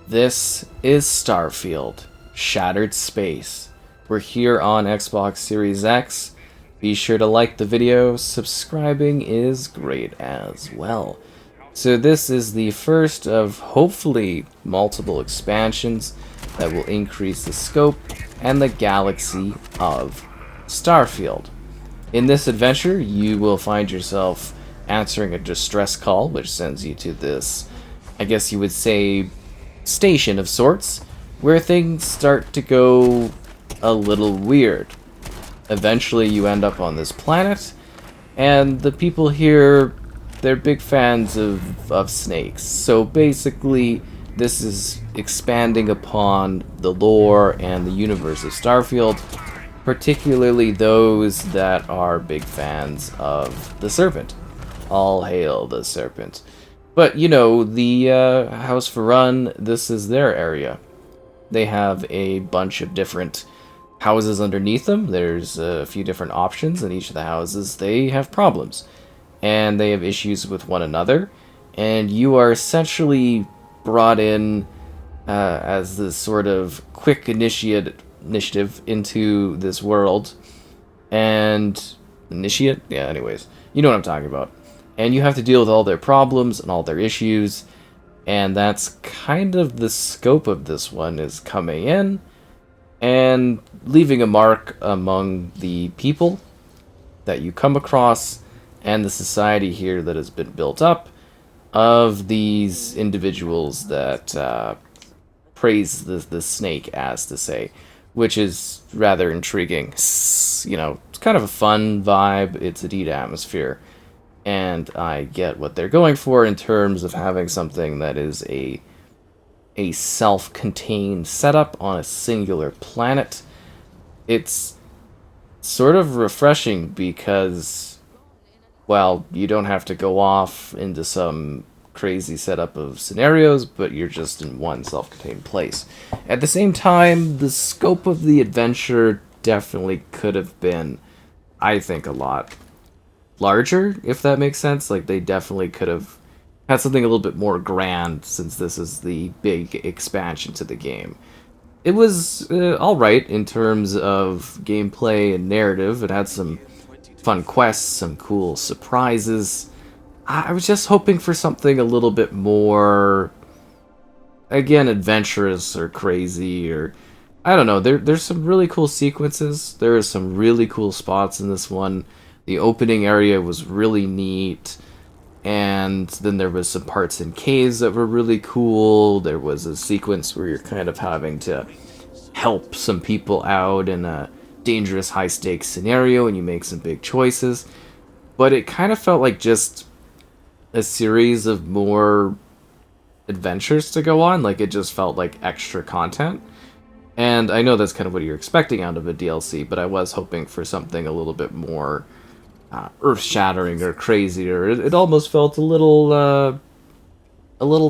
This is Starfield, Shattered Space. We're here on Xbox Series X. Be sure to like the video, subscribing is great as well. So this is the first of hopefully multiple expansions that will increase the scope and the galaxy of Starfield. In this adventure, you will find yourself answering a distress call, which sends you to this, I guess you would say, station of sorts, where things start to go a little weird. Eventually you end up on this planet, and the people here, they're big fans of snakes. So basically, this is expanding upon the lore and the universe of Starfield, particularly those that are big fans of the Serpent. All hail the Serpent. But, you know, the House for Run, this is their area. They have a bunch of different houses underneath them. There's a few different options in each of the houses. They have problems. And they have issues with one another. And you are essentially brought in as this sort of quick initiative into this world. And... Initiate? Yeah, anyways. You know what I'm talking about. And you have to deal with all their problems and all their issues, and that's kind of the scope of this one, is coming in and leaving a mark among the people that you come across and the society here that has been built up of these individuals that praise the snake, as to say, which is rather intriguing. You know, it's kind of a fun vibe, it's a neat atmosphere. And I get what they're going for in terms of having something that is a self-contained setup on a singular planet. It's sort of refreshing because, well, you don't have to go off into some crazy setup of scenarios, but you're just in one self-contained place. At the same time, the scope of the adventure definitely could have been, I think, a lot larger, if that makes sense. Like, they definitely could have had something a little bit more grand, since this is the big expansion to the game. It was alright in terms of gameplay and narrative. It had some fun quests, some cool surprises. I was just hoping for something a little bit more, again, adventurous or crazy, or I don't know. There's some really cool sequences. There are some really cool spots in this one. The opening area was really neat, and then there was some parts in caves that were really cool. There was a sequence where you're kind of having to help some people out in a dangerous high-stakes scenario, and you make some big choices. But it kind of felt like just a series of more adventures to go on. Like, it just felt like extra content. And I know that's kind of what you're expecting out of a DLC, but I was hoping for something a little bit more earth-shattering or crazier. It almost felt a little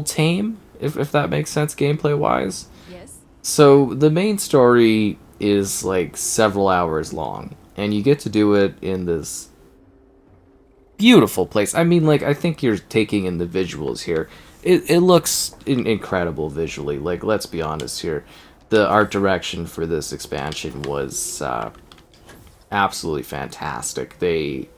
tame, if that makes sense, gameplay-wise. Yes. So the main story is like several hours long, and you get to do it in this beautiful place. I mean, like, I think you're taking in the visuals here. It looks incredible visually. Like, let's be honest here. The art direction for this expansion was absolutely fantastic. They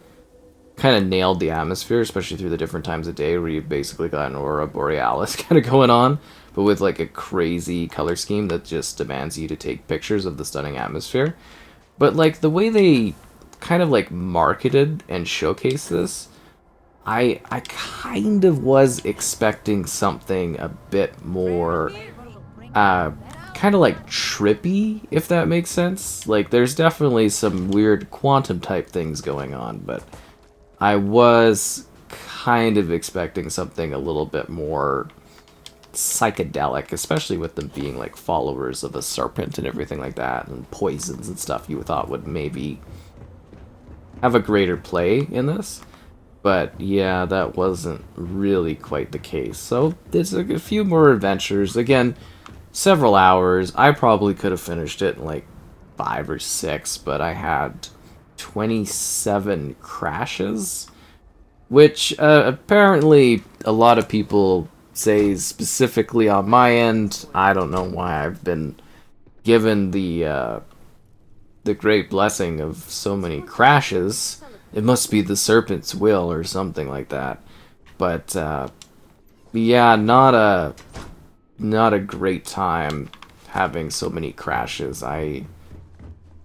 kind of nailed the atmosphere, especially through the different times of day where you've basically got an aurora borealis kind of going on, but with like a crazy color scheme that just demands you to take pictures of the stunning atmosphere. But like the way they kind of like marketed and showcased this, I kind of was expecting something a bit more kind of like trippy, if that makes sense. Like, there's definitely some weird quantum type things going on, but I was kind of expecting something a little bit more psychedelic, especially with them being like followers of a serpent and everything like that, and poisons and stuff you thought would maybe have a greater play in this. But yeah, that wasn't really quite the case. So there's a few more adventures. Again, several hours. I probably could have finished it in like 5 or 6, but I had 27 crashes, which apparently a lot of people say specifically on my end, I don't know why I've been given the great blessing of so many crashes. It must be the serpent's will or something like that. But yeah, not a great time having so many crashes. I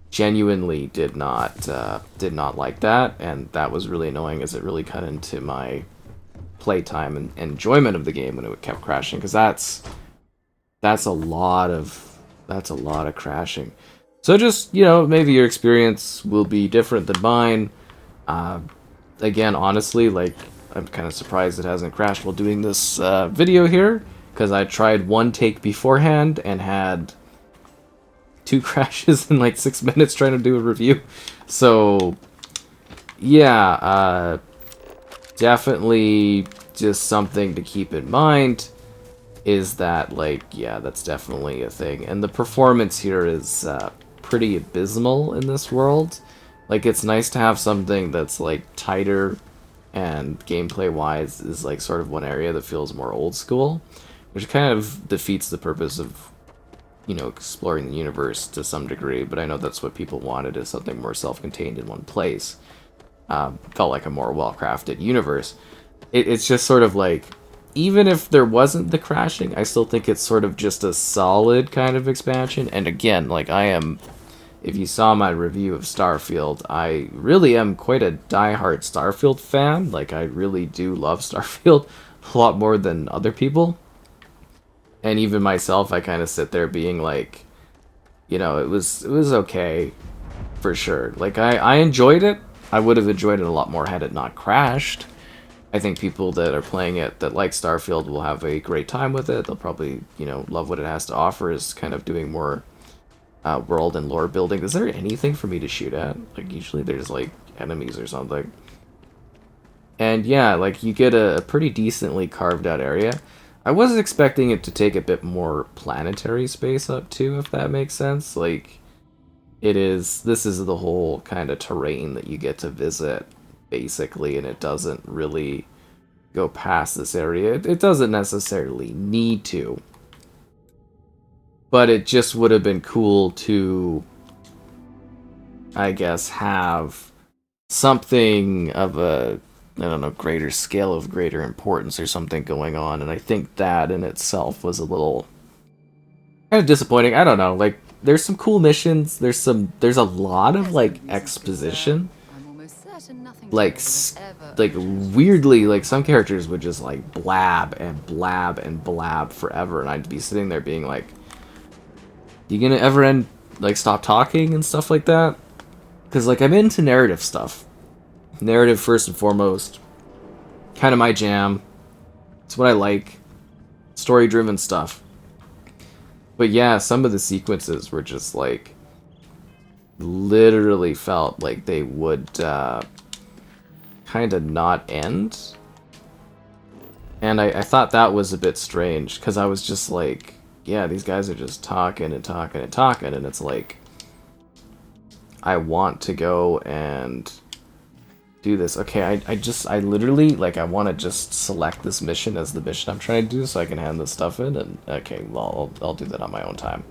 genuinely did not like that, and that was really annoying as it really cut into my playtime and enjoyment of the game when it kept crashing, because that's a lot of crashing. So just, you know, maybe your experience will be different than mine. Again, honestly, like, I'm kind of surprised it hasn't crashed while doing this video here, because I tried one take beforehand and had 2 crashes in like 6 minutes trying to do a review. So yeah, definitely just something to keep in mind is that, like, yeah, that's definitely a thing. And the performance here is pretty abysmal in this world. Like, it's nice to have something that's like tighter and gameplay wise is like sort of one area that feels more old school, which kind of defeats the purpose of, you know, exploring the universe to some degree. But I know that's what people wanted, is something more self-contained in one place. Felt like a more well-crafted universe. It's just sort of like, even if there wasn't the crashing, I still think it's sort of just a solid kind of expansion. And again, like, if you saw my review of Starfield, I really am quite a diehard Starfield fan. Like, I really do love Starfield a lot more than other people. And even myself, I kind of sit there being like, you know, it was okay, for sure. Like, I enjoyed it. I would have enjoyed it a lot more had it not crashed. I think people that are playing it that like Starfield will have a great time with it. They'll probably, you know, love what it has to offer, is kind of doing more world and lore building. Is there anything for me to shoot at? Like, usually there's like enemies or something. And yeah, like, you get a pretty decently carved out area. I was expecting it to take a bit more planetary space up too, if that makes sense. Like, this is the whole kind of terrain that you get to visit, basically, and it doesn't really go past this area. It doesn't necessarily need to. But it just would have been cool to, I guess, have something of a, I don't know, greater scale, of greater importance or something going on. And I think that in itself was a little kind of disappointing. I don't know, like, there's some cool missions, there's a lot of like exposition. Like weirdly, like, some characters would just like blab and blab and blab forever, and I'd be sitting there being like, you gonna ever end, like, stop talking and stuff like that? Because, like, I'm into narrative stuff. Narrative first and foremost. Kind of my jam. It's what I like. Story-driven stuff. But yeah, some of the sequences were just, like, literally felt like they would kind of not end. And I thought that was a bit strange, because I was just like, yeah, these guys are just talking and talking and talking, and it's like, I want to go and do this. Okay, I literally, like, I want to just select this mission as the mission I'm trying to do so I can hand this stuff in, and okay, well, I'll do that on my own time.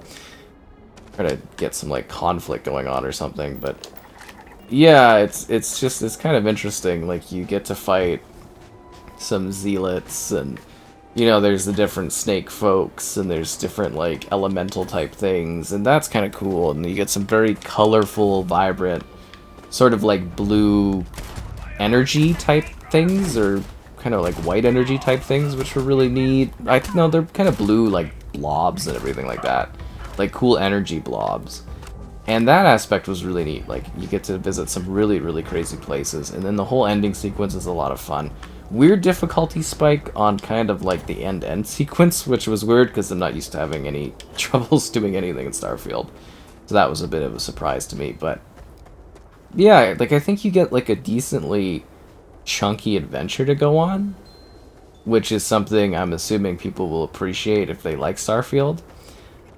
Try to get some, like, conflict going on or something, but yeah, it's kind of interesting. Like, you get to fight some zealots, and, you know, there's the different snake folks, and there's different, like, elemental type things, and that's kind of cool. And you get some very colorful, vibrant, sort of like blue energy type things, or kind of like white energy type things, which were really neat. I think, no, they're kind of blue, like, blobs and everything like that. Like, cool energy blobs. And that aspect was really neat. Like, you get to visit some really, really crazy places, and then the whole ending sequence is a lot of fun. Weird difficulty spike on kind of like the end sequence, which was weird because I'm not used to having any troubles doing anything in Starfield. So that was a bit of a surprise to me. But yeah, like, I think you get like a decently chunky adventure to go on, which is something I'm assuming people will appreciate if they like Starfield.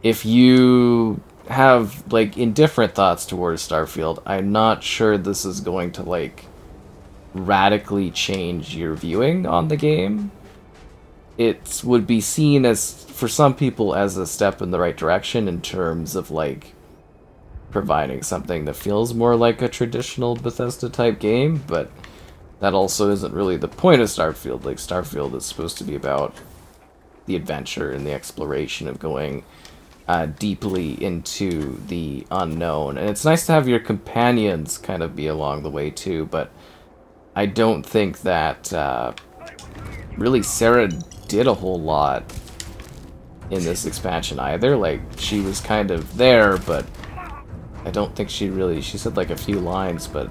If you have like indifferent thoughts towards Starfield, I'm not sure this is going to like radically change your viewing on the game. it would be seen as, for some people, as a step in the right direction in terms of like providing something that feels more like a traditional Bethesda type game, but that also isn't really the point of Starfield. Like, Starfield is supposed to be about the adventure and the exploration of going deeply into the unknown. And it's nice to have your companions kind of be along the way too, but I don't think that really Sarah did a whole lot in this expansion either. Like, she was kind of there, but I don't think she said like a few lines, but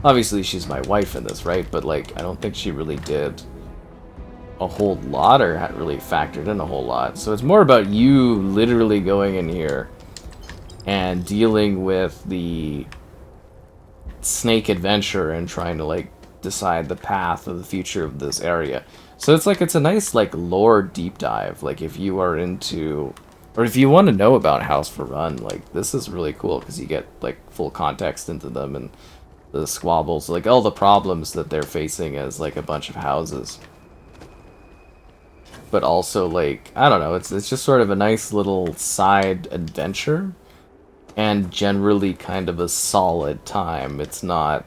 obviously she's my wife in this, right? But like, I don't think she really did a whole lot or had really factored in a whole lot. So it's more about you literally going in here and dealing with the snake adventure and trying to like decide the path of the future of this area. So it's like, it's a nice like lore deep dive. Like, if you are into, or if you want to know about House for Run, like, this is really cool because you get like full context into them and the squabbles, like all the problems that they're facing as like a bunch of houses. But also, like, I don't know, it's just sort of a nice little side adventure and generally kind of a solid time. It's not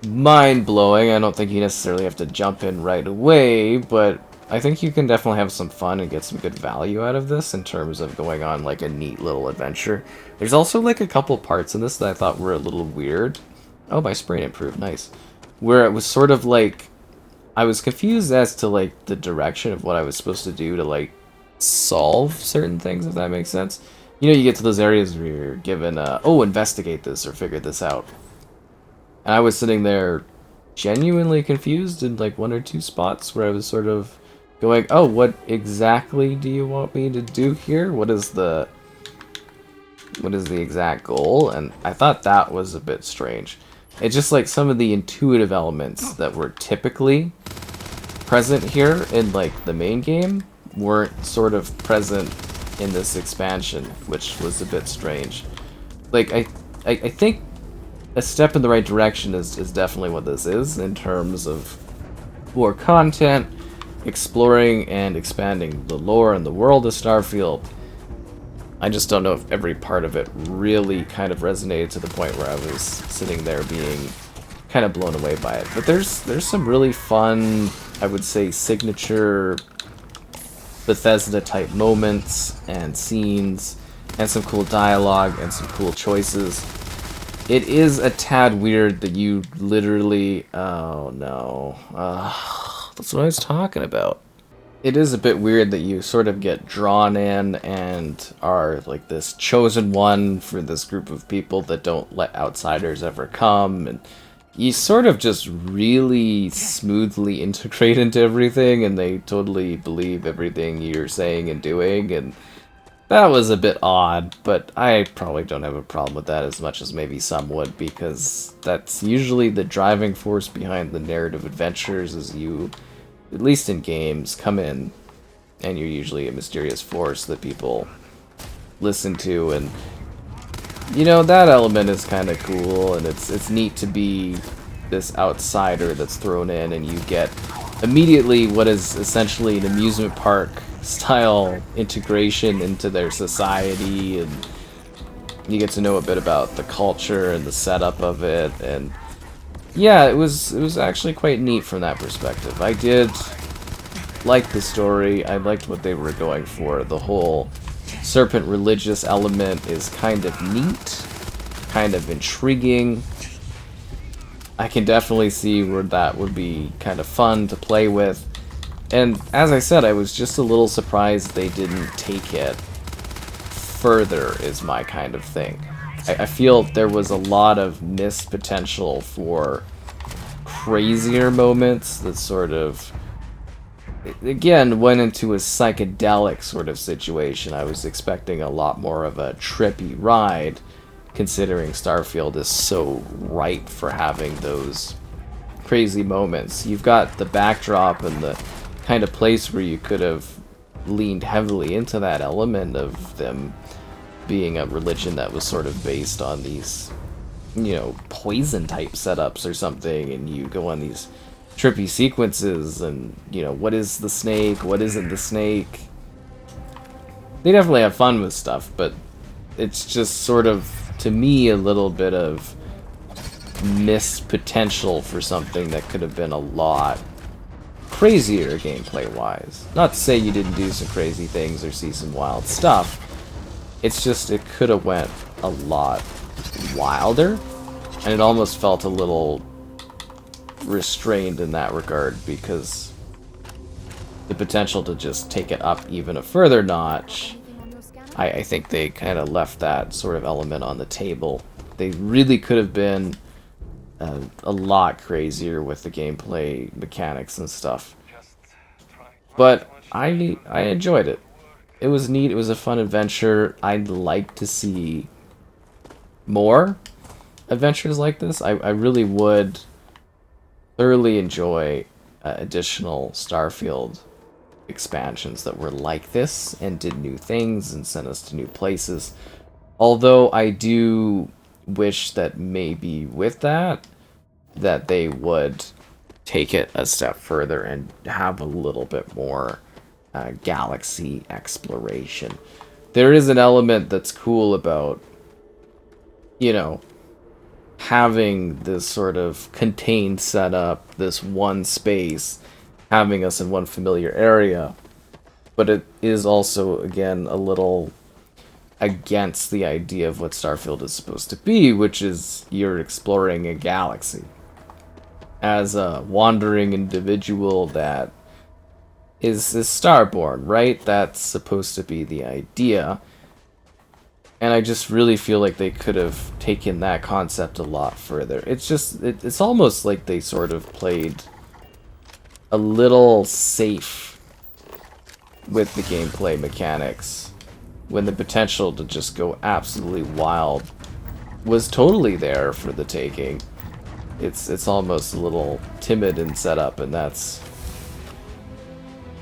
mind-blowing. I don't think you necessarily have to jump in right away, but I think you can definitely have some fun and get some good value out of this in terms of going on like a neat little adventure. There's also like a couple parts in this that I thought were a little weird. Oh, my spraying improved, nice. Where it was sort of like, I was confused as to like the direction of what I was supposed to do to like solve certain things, if that makes sense. You know, you get to those areas where you're given oh, investigate this or figure this out. And I was sitting there genuinely confused in like one or two spots where I was sort of going, oh, what exactly do you want me to do here? What is the exact goal? And I thought that was a bit strange. It's just like some of the intuitive elements that were typically present here in like the main game weren't sort of present in this expansion, which was a bit strange. Like, I think a step in the right direction is definitely what this is in terms of more content, exploring and expanding the lore and the world of Starfield. I just don't know if every part of it really kind of resonated to the point where I was sitting there being kind of blown away by it. But there's some really fun, I would say, signature Bethesda type moments and scenes and some cool dialogue and some cool choices. It is a tad weird that you literally, oh no, that's what I was talking about. It is a bit weird that you sort of get drawn in and are like this chosen one for this group of people that don't let outsiders ever come, and you sort of just really smoothly integrate into everything and they totally believe everything you're saying and doing, and that was a bit odd, but I probably don't have a problem with that as much as maybe some would, because that's usually the driving force behind the narrative adventures. Is you, at least in games, come in and you're usually a mysterious force that people listen to, and you know, that element is kind of cool, and it's neat to be this outsider that's thrown in and you get immediately what is essentially an amusement park style integration into their society, and you get to know a bit about the culture and the setup of it, and yeah, it was actually quite neat from that perspective. I did like the story. I liked what they were going for. The whole serpent religious element is kind of neat, kind of intriguing. I can definitely see where that would be kind of fun to play with. And as I said, I was just a little surprised they didn't take it further, is my kind of thing. I feel there was a lot of missed potential for crazier moments that sort of, again, went into a psychedelic sort of situation. I was expecting a lot more of a trippy ride, considering Starfield is so ripe for having those crazy moments. You've got the backdrop and the kind of place where you could have leaned heavily into that element of them being a religion that was sort of based on these, you know, poison type setups or something, and you go on these trippy sequences and, you know, what is the snake, what isn't the snake. They definitely have fun with stuff, but it's just sort of, to me, a little bit of missed potential for something that could have been a lot crazier gameplay-wise. Not to say you didn't do some crazy things or see some wild stuff. It's just it could have went a lot wilder, and it almost felt a little restrained in that regard because the potential to just take it up even a further notch, I think they kind of left that sort of element on the table. They really could have been a lot crazier with the gameplay mechanics and stuff. But I enjoyed it. It was neat. It was a fun adventure. I'd like to see more adventures like this. I really would thoroughly enjoy additional Starfield expansions that were like this and did new things and sent us to new places. Although I do wish that maybe with that they would take it a step further and have a little bit more galaxy exploration. There is an element that's cool about, you know, having this sort of contained setup, this one space, having us in one familiar area, but it is also, again, a little against the idea of what Starfield is supposed to be, which is you're exploring a galaxy. As a wandering individual that is starborn, right? That's supposed to be the idea. And I just really feel like they could have taken that concept a lot further. It's just, it's almost like they sort of played a little safe with the gameplay mechanics when the potential to just go absolutely wild was totally there for the taking. It's almost a little timid in setup, and that's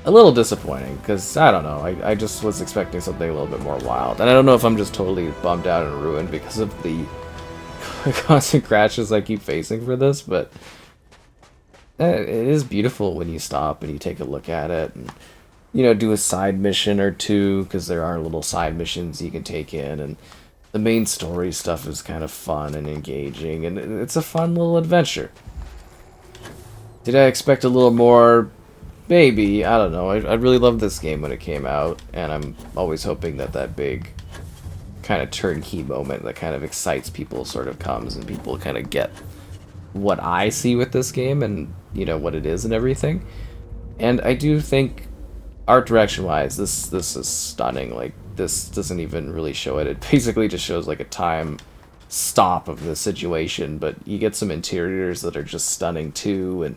a little disappointing, because, I don't know, I just was expecting something a little bit more wild. And I don't know if I'm just totally bummed out and ruined because of the constant crashes I keep facing for this, but it is beautiful when you stop and you take a look at it, and, you know, do a side mission or two, because there are little side missions you can take in, and the main story stuff is kind of fun and engaging, and it's a fun little adventure. Did I expect a little more? Maybe. I don't know. I really loved this game when it came out, and I'm always hoping that that big kind of turnkey moment that kind of excites people sort of comes, and people kind of get what I see with this game and, you know, what it is and everything. And I do think art direction-wise, this is stunning. Like, this doesn't even really show it. It basically just shows like a time stop of the situation, but you get some interiors that are just stunning too, and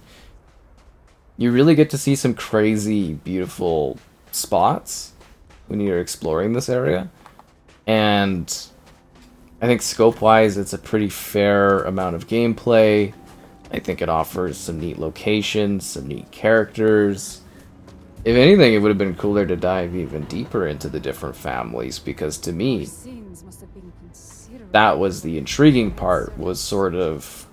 you really get to see some crazy, beautiful spots when you're exploring this area. And I think scope-wise, it's a pretty fair amount of gameplay. I think it offers some neat locations, some neat characters. If anything, it would have been cooler to dive even deeper into the different families, because to me, that was the intriguing part, was sort of,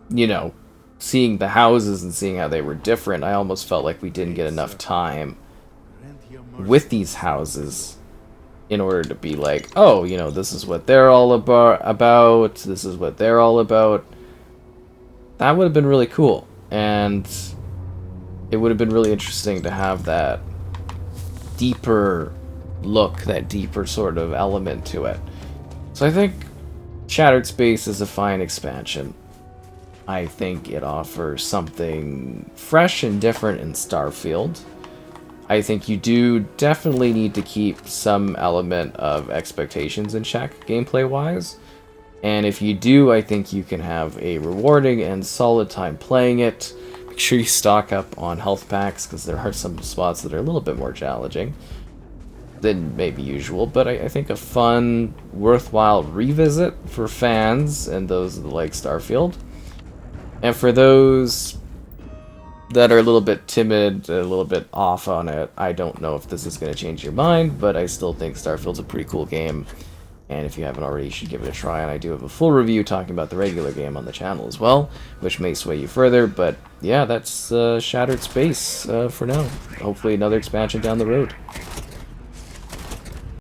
you know, seeing the houses and seeing how they were different. I almost felt like we didn't get enough time with these houses in order to be like, oh, you know, this is what they're all about, this is what they're all about. That would have been really cool, and it would have been really interesting to have that deeper look, that deeper sort of element to it. So I think Shattered Space is a fine expansion. I think it offers something fresh and different in Starfield. I think you do definitely need to keep some element of expectations in check, gameplay-wise. And if you do, I think you can have a rewarding and solid time playing it. Make sure you stock up on health packs, because there are some spots that are a little bit more challenging than maybe usual. But I think a fun, worthwhile revisit for fans and those that like Starfield. And for those that are a little bit timid, a little bit off on it, I don't know if this is going to change your mind, but I still think Starfield's a pretty cool game. And if you haven't already, you should give it a try, and I do have a full review talking about the regular game on the channel as well, which may sway you further, but yeah, that's Shattered Space for now. Hopefully another expansion down the road.